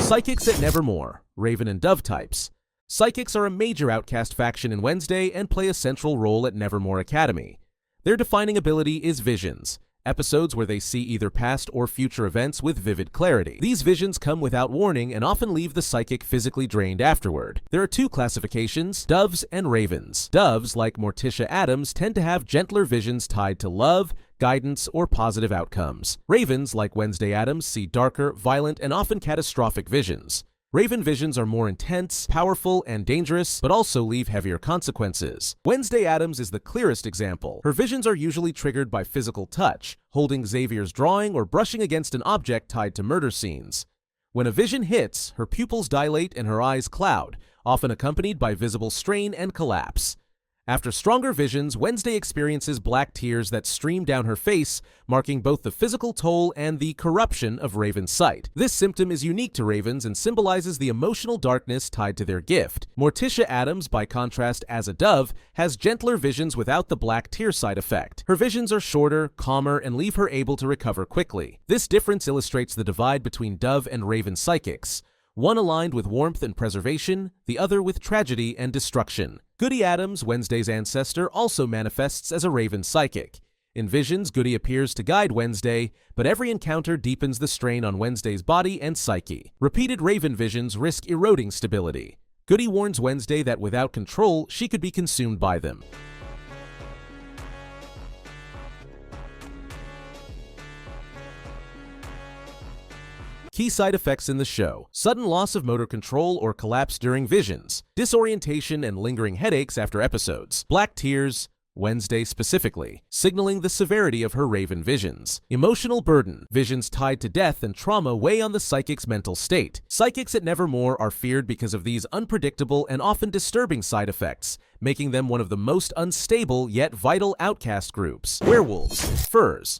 Psychics at Nevermore, Raven and Dove types. Psychics are a major Outcast faction in Wednesday and play a central role at Nevermore Academy. Their defining ability is visions, episodes where they see either past or future events with vivid clarity. These visions come without warning and often leave the psychic physically drained afterward. There are two classifications, Doves and Ravens. Doves, like Morticia Addams, tend to have gentler visions tied to love, guidance, or positive outcomes. Ravens, like Wednesday Addams, see darker, violent, and often catastrophic visions. Raven visions are more intense, powerful, and dangerous, but also leave heavier consequences. Wednesday Addams is the clearest example. Her visions are usually triggered by physical touch, holding Xavier's drawing or brushing against an object tied to murder scenes. When a vision hits, her pupils dilate and her eyes cloud, often accompanied by visible strain and collapse. After stronger visions, Wednesday experiences black tears that stream down her face, marking both the physical toll and the corruption of Raven's sight. This symptom is unique to Ravens and symbolizes the emotional darkness tied to their gift. Morticia Addams, by contrast, as a Dove, has gentler visions without the black tear side effect. Her visions are shorter, calmer, and leave her able to recover quickly. This difference illustrates the divide between Dove and Raven psychics. One aligned with warmth and preservation, the other with tragedy and destruction. Goody Addams, Wednesday's ancestor, also manifests as a Raven psychic. In visions, Goody appears to guide Wednesday, but every encounter deepens the strain on Wednesday's body and psyche. Repeated Raven visions risk eroding stability. Goody warns Wednesday that without control, she could be consumed by them. Key side effects in the show: sudden loss of motor control or collapse during visions, disorientation and lingering headaches after episodes, black tears, Wednesday specifically, signaling the severity of her Raven visions. Emotional burden, visions tied to death and trauma weigh on the psychic's mental state. Psychics at Nevermore are feared because of these unpredictable and often disturbing side effects, making them one of the most unstable yet vital Outcast groups. Werewolves, Furs.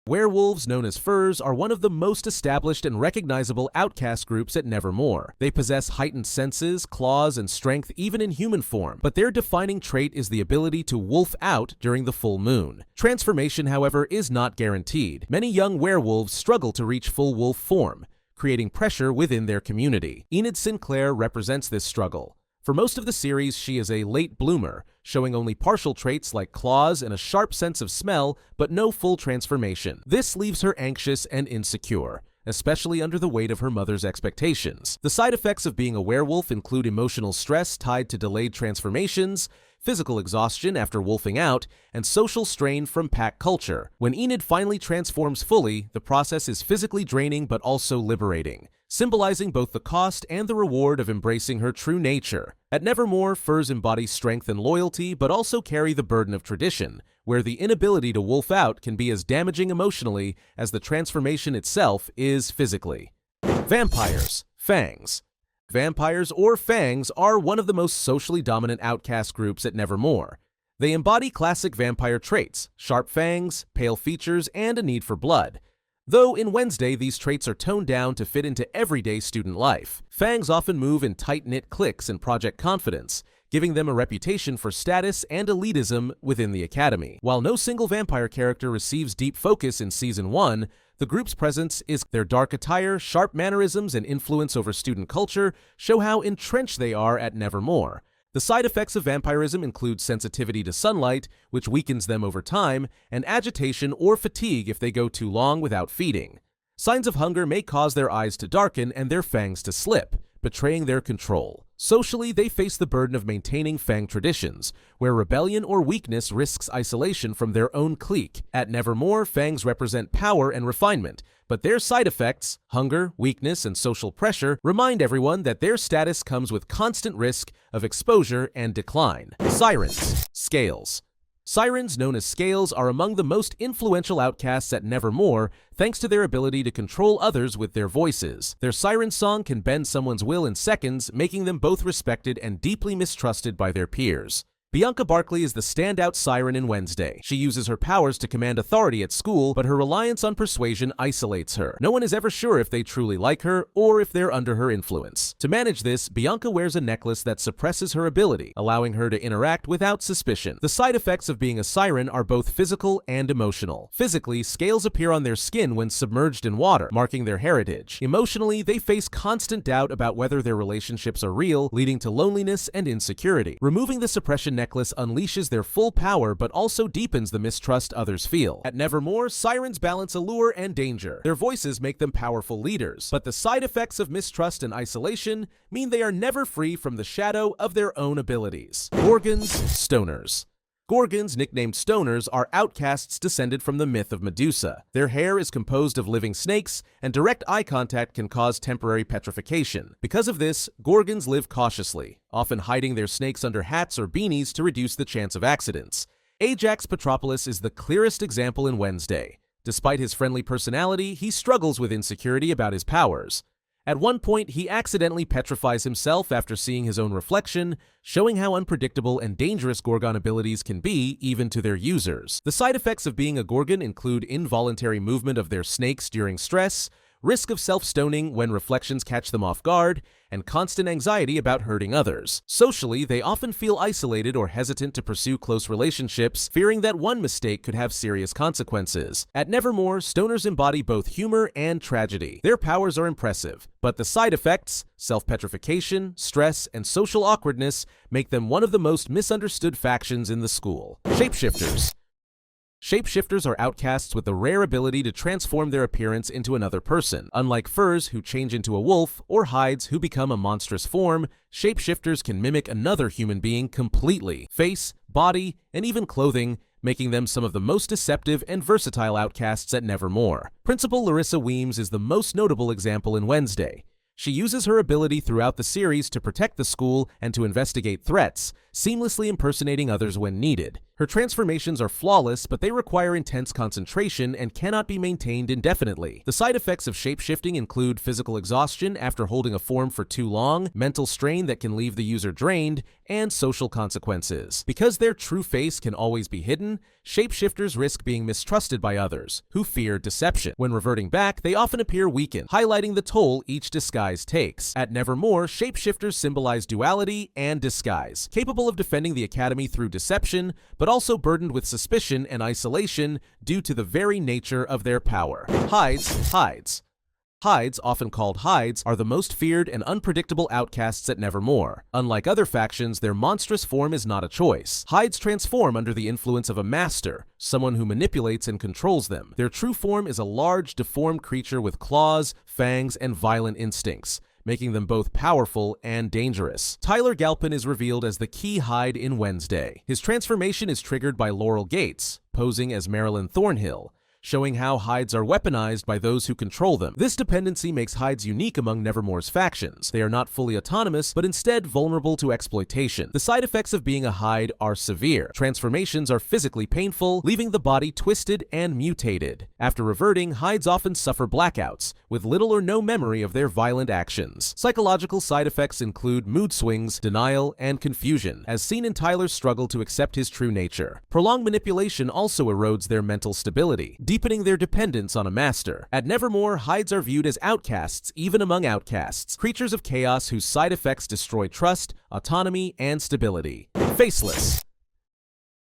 Werewolves, known as Furs, are one of the most established and recognizable Outcast groups at Nevermore. They possess heightened senses, claws, and strength even in human form, but their defining trait is the ability to wolf out during the full moon. Transformation, however, is not guaranteed. Many young werewolves struggle to reach full wolf form, creating pressure within their community. Enid Sinclair represents this struggle. For most of the series, she is a late bloomer, showing only partial traits like claws and a sharp sense of smell, but no full transformation. This leaves her anxious and insecure, especially under the weight of her mother's expectations. The side effects of being a werewolf include emotional stress tied to delayed transformations, physical exhaustion after wolfing out, and social strain from pack culture. When Enid finally transforms fully, the process is physically draining but also liberating, symbolizing both the cost and the reward of embracing her true nature. At Nevermore, Furs embody strength and loyalty, but also carry the burden of tradition, where the inability to wolf out can be as damaging emotionally as the transformation itself is physically. Vampires, Fangs. Vampires, or Fangs, are one of the most socially dominant Outcast groups at Nevermore. They embody classic vampire traits: sharp fangs, pale features, and a need for blood. Though in Wednesday, these traits are toned down to fit into everyday student life. Fangs often move in tight-knit cliques in Project Confidence, giving them a reputation for status and elitism within the Academy. While no single vampire character receives deep focus in Season 1, the group's presence is their dark attire, sharp mannerisms, and influence over student culture show how entrenched they are at Nevermore. The side effects of vampirism include sensitivity to sunlight, which weakens them over time, and agitation or fatigue if they go too long without feeding. Signs of hunger may cause their eyes to darken and their fangs to slip, betraying their control. Socially, they face the burden of maintaining Fang traditions, where rebellion or weakness risks isolation from their own clique. At Nevermore, Fangs represent power and refinement, but their side effects, hunger, weakness, and social pressure, remind everyone that their status comes with constant risk of exposure and decline. Sirens, Scales. Sirens, known as Scales, are among the most influential Outcasts at Nevermore thanks to their ability to control others with their voices. Their siren song can bend someone's will in seconds, making them both respected and deeply mistrusted by their peers. Bianca Barkley is the standout siren in Wednesday. She uses her powers to command authority at school, but her reliance on persuasion isolates her. No one is ever sure if they truly like her or if they're under her influence. To manage this, Bianca wears a necklace that suppresses her ability, allowing her to interact without suspicion. The side effects of being a siren are both physical and emotional. Physically, scales appear on their skin when submerged in water, marking their heritage. Emotionally, they face constant doubt about whether their relationships are real, leading to loneliness and insecurity. Removing the suppression necklace unleashes their full power but also deepens the mistrust others feel. At Nevermore, sirens balance allure and danger. Their voices make them powerful leaders, but the side effects of mistrust and isolation mean they are never free from the shadow of their own abilities. Gorgons, stoners. Gorgons, nicknamed stoners, are outcasts descended from the myth of Medusa. Their hair is composed of living snakes, and direct eye contact can cause temporary petrification. Because of this, Gorgons live cautiously, often hiding their snakes under hats or beanies to reduce the chance of accidents. Ajax Petropoulos is the clearest example in Wednesday. Despite his friendly personality, he struggles with insecurity about his powers. At one point, he accidentally petrifies himself after seeing his own reflection, showing how unpredictable and dangerous Gorgon abilities can be even to their users. The side effects of being a Gorgon include involuntary movement of their snakes during stress, risk of self-stoning when reflections catch them off guard, and constant anxiety about hurting others. Socially, they often feel isolated or hesitant to pursue close relationships, fearing that one mistake could have serious consequences. At Nevermore, stoners embody both humor and tragedy. Their powers are impressive, but the side effects, self-petrification, stress, and social awkwardness, make them one of the most misunderstood factions in the school. Shapeshifters. Shapeshifters are outcasts with the rare ability to transform their appearance into another person. Unlike furs, who change into a wolf, or Hydes, who become a monstrous form, shapeshifters can mimic another human being completely. Face, body, and even clothing, making them some of the most deceptive and versatile outcasts at Nevermore. Principal Larissa Weems is the most notable example in Wednesday. She uses her ability throughout the series to protect the school and to investigate threats, seamlessly impersonating others when needed. Her transformations are flawless, but they require intense concentration and cannot be maintained indefinitely. The side effects of shapeshifting include physical exhaustion after holding a form for too long, mental strain that can leave the user drained, and social consequences. Because their true face can always be hidden, shapeshifters risk being mistrusted by others, who fear deception. When reverting back, they often appear weakened, highlighting the toll each disguise takes. At Nevermore, shapeshifters symbolize duality and disguise, capable of defending the academy through deception, but also burdened with suspicion and isolation due to the very nature of their power. Hydes. Hydes, often called Hydes, are the most feared and unpredictable outcasts at Nevermore. Unlike other factions, their monstrous form is not a choice. Hydes transform under the influence of a master, someone who manipulates and controls them. Their true form is a large, deformed creature with claws, fangs, and violent instincts, making them both powerful and dangerous. Tyler Galpin is revealed as the key Hyde in Wednesday. His transformation is triggered by Laurel Gates, posing as Marilyn Thornhill, showing how Hydes are weaponized by those who control them. This dependency makes Hydes unique among Nevermore's factions. They are not fully autonomous, but instead vulnerable to exploitation. The side effects of being a Hyde are severe. Transformations are physically painful, leaving the body twisted and mutated. After reverting, Hydes often suffer blackouts, with little or no memory of their violent actions. Psychological side effects include mood swings, denial, and confusion, as seen in Tyler's struggle to accept his true nature. Prolonged manipulation also erodes their mental stability, deepening their dependence on a master. At Nevermore, Hydes are viewed as outcasts even among outcasts, creatures of chaos whose side effects destroy trust, autonomy, and stability. Faceless.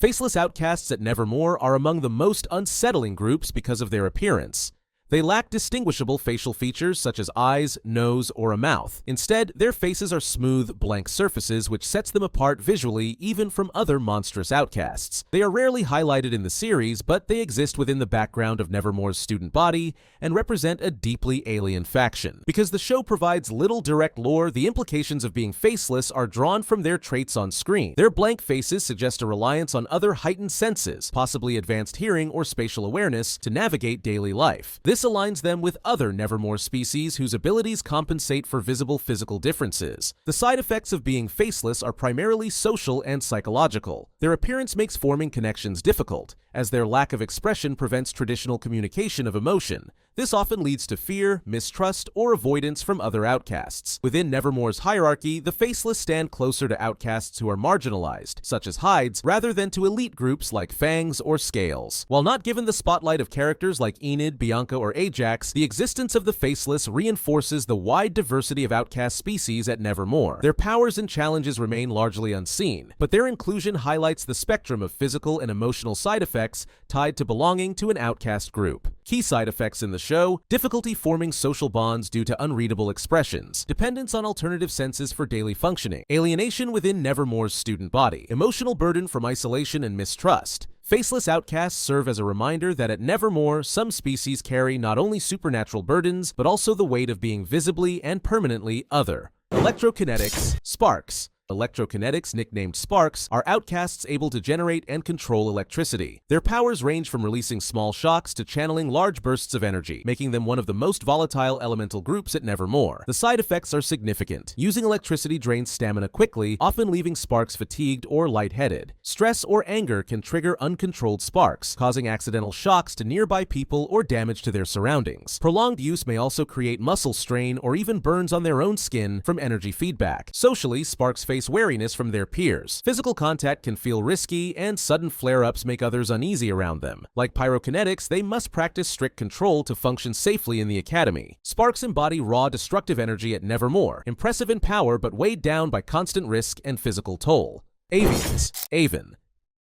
Faceless outcasts at Nevermore are among the most unsettling groups because of their appearance. They lack distinguishable facial features such as eyes, nose, or a mouth. Instead, their faces are smooth, blank surfaces which sets them apart visually even from other monstrous outcasts. They are rarely highlighted in the series, but they exist within the background of Nevermore's student body and represent a deeply alien faction. Because the show provides little direct lore, the implications of being faceless are drawn from their traits on screen. Their blank faces suggest a reliance on other heightened senses, possibly advanced hearing or spatial awareness, to navigate daily life. This aligns them with other Nevermore species whose abilities compensate for visible physical differences. The side effects of being faceless are primarily social and psychological. Their appearance makes forming connections difficult, as their lack of expression prevents traditional communication of emotion. This often leads to fear, mistrust, or avoidance from other outcasts. Within Nevermore's hierarchy, the Faceless stand closer to outcasts who are marginalized, such as Hydes, rather than to elite groups like Fangs or Scales. While not given the spotlight of characters like Enid, Bianca, or Ajax, the existence of the Faceless reinforces the wide diversity of outcast species at Nevermore. Their powers and challenges remain largely unseen, but their inclusion highlights the spectrum of physical and emotional side effects tied to belonging to an outcast group. Key side effects in the show: difficulty forming social bonds due to unreadable expressions, dependence on alternative senses for daily functioning, alienation within Nevermore's student body, emotional burden from isolation and mistrust. Faceless outcasts serve as a reminder that at Nevermore, some species carry not only supernatural burdens, but also the weight of being visibly and permanently other. Electrokinetics, sparks. Electrokinetics, nicknamed sparks, are outcasts able to generate and control electricity. Their powers range from releasing small shocks to channeling large bursts of energy, making them one of the most volatile elemental groups at Nevermore. The side effects are significant. Using electricity drains stamina quickly, often leaving sparks fatigued or lightheaded. Stress or anger can trigger uncontrolled sparks, causing accidental shocks to nearby people or damage to their surroundings. Prolonged use may also create muscle strain or even burns on their own skin from energy feedback. Socially, sparks face wariness from their peers. Physical contact can feel risky, and sudden flare-ups make others uneasy around them. Like pyrokinetics, they must practice strict control to function safely in the academy. Sparks embody raw, destructive energy at Nevermore, impressive in power but weighed down by constant risk and physical toll. Avians. Aven.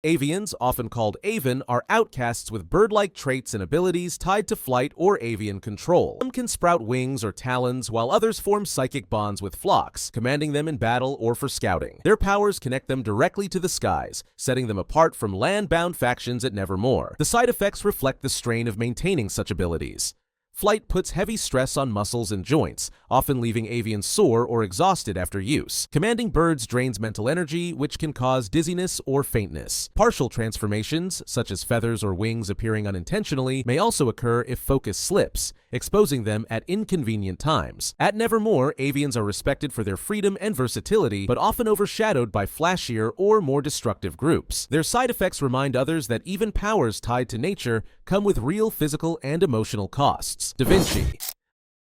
Avians, often called Aven, are outcasts with bird-like traits and abilities tied to flight or avian control. Some can sprout wings or talons, while others form psychic bonds with flocks, commanding them in battle or for scouting. Their powers connect them directly to the skies, setting them apart from land-bound factions at Nevermore. The side effects reflect the strain of maintaining such abilities. Flight puts heavy stress on muscles and joints, often leaving avians sore or exhausted after use. Commanding birds drains mental energy, which can cause dizziness or faintness. Partial transformations, such as feathers or wings appearing unintentionally, may also occur if focus slips, exposing them at inconvenient times. At Nevermore, avians are respected for their freedom and versatility, but often overshadowed by flashier or more destructive groups. Their side effects remind others that even powers tied to nature come with real physical and emotional costs. Da Vinci.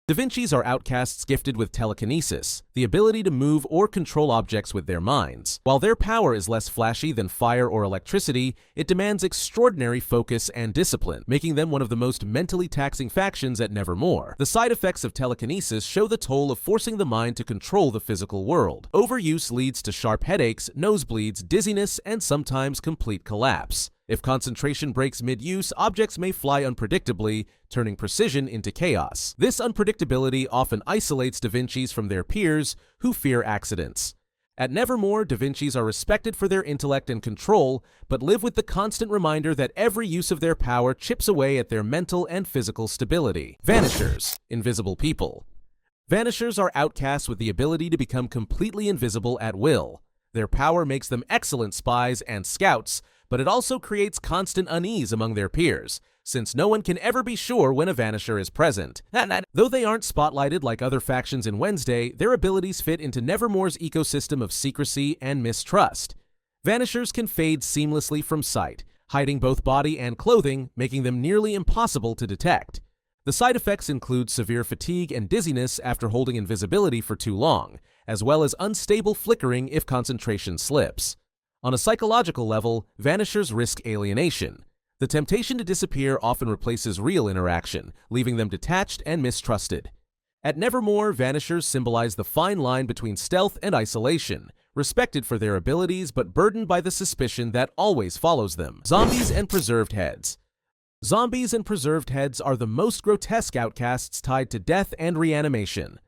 Da Vinci's are outcasts gifted with telekinesis, the ability to move or control objects with their minds. While their power is less flashy than fire or electricity, it demands extraordinary focus and discipline, making them one of the most mentally taxing factions at Nevermore. The side effects of telekinesis show the toll of forcing the mind to control the physical world. Overuse leads to sharp headaches, nosebleeds, dizziness, and sometimes complete collapse. If concentration breaks mid-use, objects may fly unpredictably, turning precision into chaos. This unpredictability often isolates Da Vinci's from their peers, who fear accidents. At Nevermore, Da Vinci's are respected for their intellect and control, but live with the constant reminder that every use of their power chips away at their mental and physical stability. Vanishers, invisible people. Vanishers are outcasts with the ability to become completely invisible at will. Their power makes them excellent spies and scouts, but it also creates constant unease among their peers, since no one can ever be sure when a Vanisher is present. Though they aren't spotlighted like other factions in Wednesday, their abilities fit into Nevermore's ecosystem of secrecy and mistrust. Vanishers can fade seamlessly from sight, hiding both body and clothing, making them nearly impossible to detect. The side effects include severe fatigue and dizziness after holding invisibility for too long, as well as unstable flickering if concentration slips. On a psychological level, Vanishers risk alienation. The temptation to disappear often replaces real interaction, leaving them detached and mistrusted. At Nevermore, Vanishers symbolize the fine line between stealth and isolation, respected for their abilities but burdened by the suspicion that always follows them. Zombies and Preserved Heads. Zombies and Preserved Heads are the most grotesque outcasts tied to death and reanimation.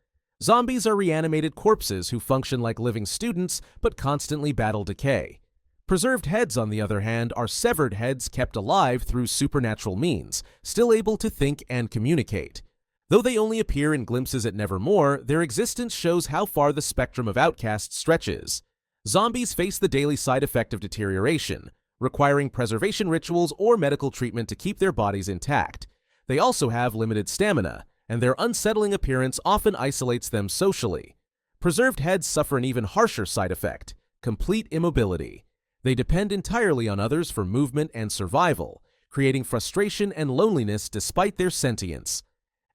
Zombies are reanimated corpses who function like living students but constantly battle decay. Preserved Heads, on the other hand, are severed heads kept alive through supernatural means, still able to think and communicate. Though they only appear in glimpses at Nevermore, their existence shows how far the spectrum of outcasts stretches. Zombies face the daily side effect of deterioration, requiring preservation rituals or medical treatment to keep their bodies intact. They also have limited stamina, and their unsettling appearance often isolates them socially. Preserved Heads suffer an even harsher side effect: complete immobility. They depend entirely on others for movement and survival, creating frustration and loneliness despite their sentience.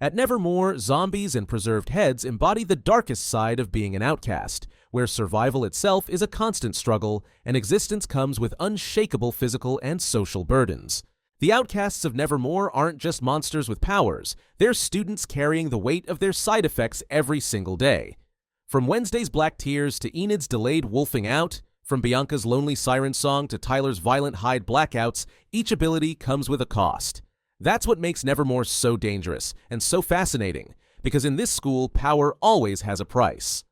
At Nevermore, zombies and preserved heads embody the darkest side of being an outcast, where survival itself is a constant struggle and existence comes with unshakable physical and social burdens. The outcasts of Nevermore aren't just monsters with powers, they're students carrying the weight of their side effects every single day. From Wednesday's black tears to Enid's delayed wolfing out, from Bianca's lonely siren song to Tyler's violent Hyde blackouts, each ability comes with a cost. That's what makes Nevermore so dangerous and so fascinating, because in this school, power always has a price.